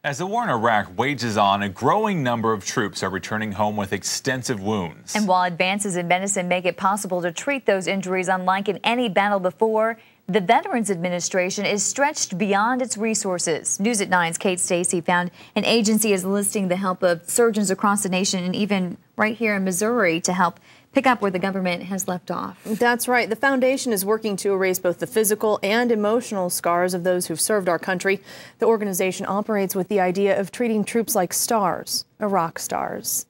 As the war in Iraq wages on, a growing number of troops are returning home with extensive wounds. And while advances in medicine make it possible to treat those injuries unlike in any battle before, the Veterans Administration is stretched beyond its resources. News at 9's Kate Stacy found an agency is enlisting the help of surgeons across the nation and even right here in Missouri to help pick up where the government has left off. That's right. The foundation is working to erase both the physical and emotional scars of those who've served our country. The organization operates with the idea of treating troops like stars, Iraq stars.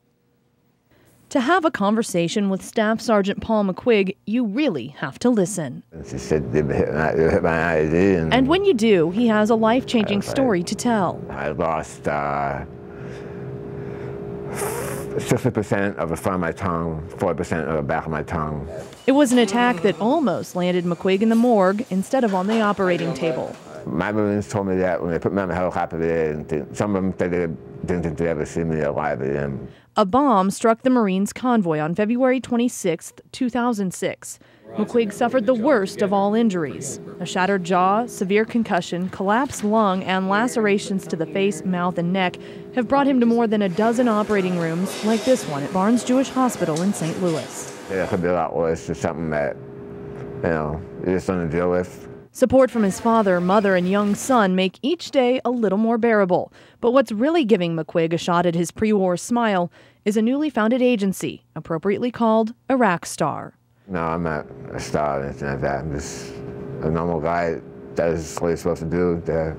To have a conversation with Staff Sargent Paul McQuigg, you really have to listen. She said they hit my ID. And when you do, he has a life-changing story to tell. I lost 60% of the front of my tongue, 40% of the back of my tongue. It was an attack that almost landed McQuigg in the morgue instead of on the operating table. My Marines told me that when they put me on the helicopter there, some of them said they didn't think they'd ever see me alive again. A bomb struck the Marines' convoy on February 26, 2006. McQuigg suffered the worst of all injuries. A shattered jaw, severe concussion, collapsed lung, and lacerations to the face, mouth, and neck have brought him to more than a dozen operating rooms like this one at Barnes Jewish Hospital in St. Louis. It could be a lot worse. It's something that, you just don't deal with. Support from his father, mother, and young son make each day a little more bearable. But what's really giving McQuigg a shot at his pre-war smile is a newly founded agency, appropriately called IraqStar. No, I'm not a star or anything like that. I'm just a normal guy that does what he's supposed to do to,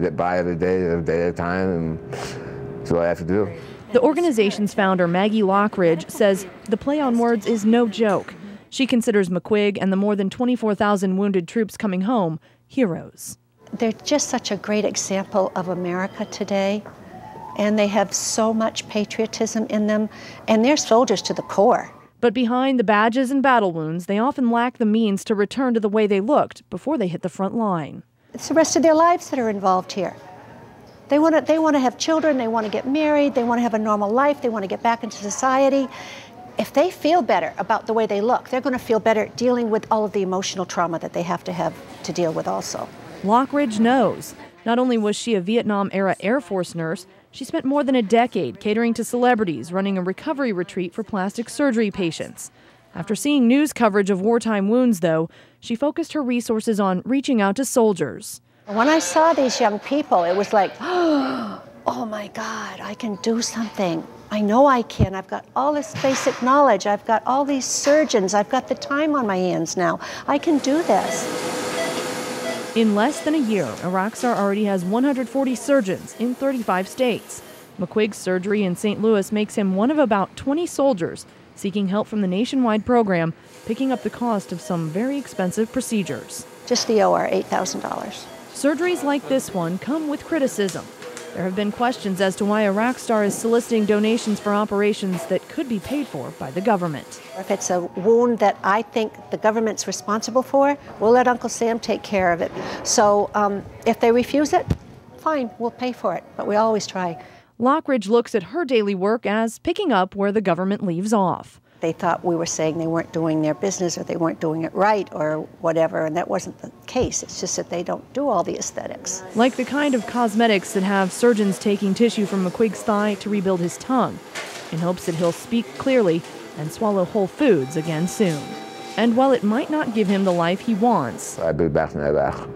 get by every day at a time, and that's what I have to do. The organization's founder, Maggie Lockridge, says the play on words is no joke. She considers McQuigg and the more than 24,000 wounded troops coming home heroes. They're just such a great example of America today, and they have so much patriotism in them, and they're soldiers to the core. But behind the badges and battle wounds, they often lack the means to return to the way they looked before they hit the front line. It's the rest of their lives that are involved here. They want to have children, they want to get married, they want to have a normal life, they want to get back into society. If they feel better about the way they look, they're going to feel better dealing with all of the emotional trauma that they have to deal with also. Lockridge knows. Not only was she a Vietnam-era Air Force nurse, she spent more than a decade catering to celebrities, running a recovery retreat for plastic surgery patients. After seeing news coverage of wartime wounds, though, she focused her resources on reaching out to soldiers. When I saw these young people, it was like, oh my God, I can do something. I know I can. I've got all this basic knowledge. I've got all these surgeons. I've got the time on my hands now. I can do this. In less than a year, IraqStar already has 140 surgeons in 35 states. McQuigg's surgery in St. Louis makes him one of about 20 soldiers seeking help from the nationwide program, picking up the cost of some very expensive procedures. Just the OR, $8,000. Surgeries like this one come with criticism. There have been questions as to why IraqStar is soliciting donations for operations that could be paid for by the government. If it's a wound that I think the government's responsible for, we'll let Uncle Sam take care of it. So if they refuse it, fine, we'll pay for it, but we always try. Lockridge looks at her daily work as picking up where the government leaves off. They thought we were saying they weren't doing their business or they weren't doing it right or whatever, and that wasn't the case. It's just that they don't do all the aesthetics. Like the kind of cosmetics that have surgeons taking tissue from McQuigg's thigh to rebuild his tongue, in hopes that he'll speak clearly and swallow whole foods again soon. And while it might not give him the life he wants, I'd be back in Iraq.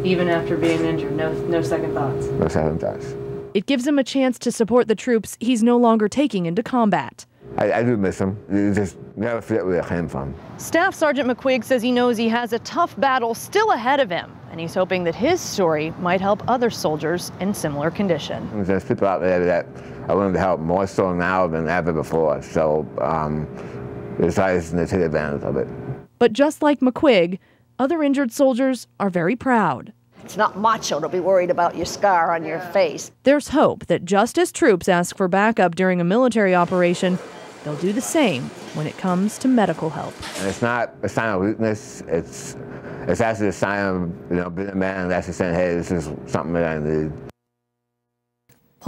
Even after being injured, no second thoughts? No second thoughts. It gives him a chance to support the troops he's no longer taking into combat. I do miss him. You just never forget where I came from. Staff Sergeant McQuigg says he knows he has a tough battle still ahead of him, and he's hoping that his story might help other soldiers in similar condition. There's people out there that are willing to help more so now than ever before, so it's nice to take advantage of it. But just like McQuigg, other injured soldiers are very proud. It's not macho to be worried about your scar on your face. There's hope that just as troops ask for backup during a military operation, they'll do the same when it comes to medical help. And it's not a sign of weakness. It's actually a sign of being a man and actually saying, hey, this is something that I need.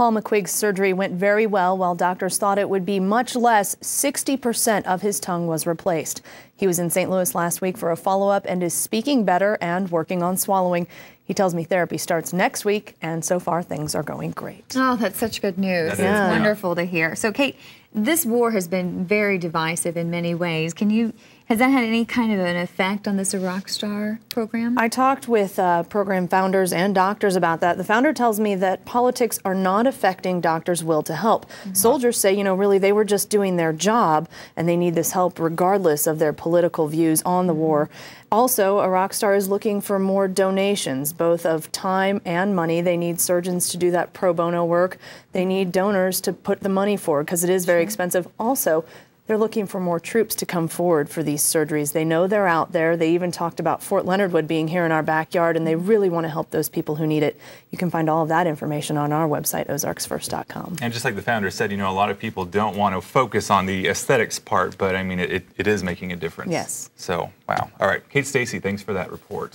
Paul McQuigg's surgery went very well. While doctors thought it would be much less, 60% of his tongue was replaced. He was in St. Louis last week for a follow-up and is speaking better and working on swallowing. He tells me therapy starts next week, and so far things are going great. Oh, that's such good news. It's wonderful to hear. So, Kate, this war has been very divisive in many ways. Has that had any kind of an effect on this IraqStar program? I talked with program founders and doctors about that. The founder tells me that politics are not affecting doctors' will to help. Soldiers say, really, they were just doing their job, and they need this help regardless of their political views on the war. Also, IraqStar is looking for more donations, both of time and money. They need surgeons to do that pro bono work. They need donors to put the money forward because it is very expensive. Also, they're looking for more troops to come forward for these surgeries. They know they're out there. They even talked about Fort Leonard Wood being here in our backyard, and they really want to help those people who need it. You can find all of that information on our website, ozarksfirst.com. And just like the founder said, a lot of people don't want to focus on the aesthetics part, but I mean, it is making a difference. Yes. So, wow. All right, Kate Stacy, thanks for that report.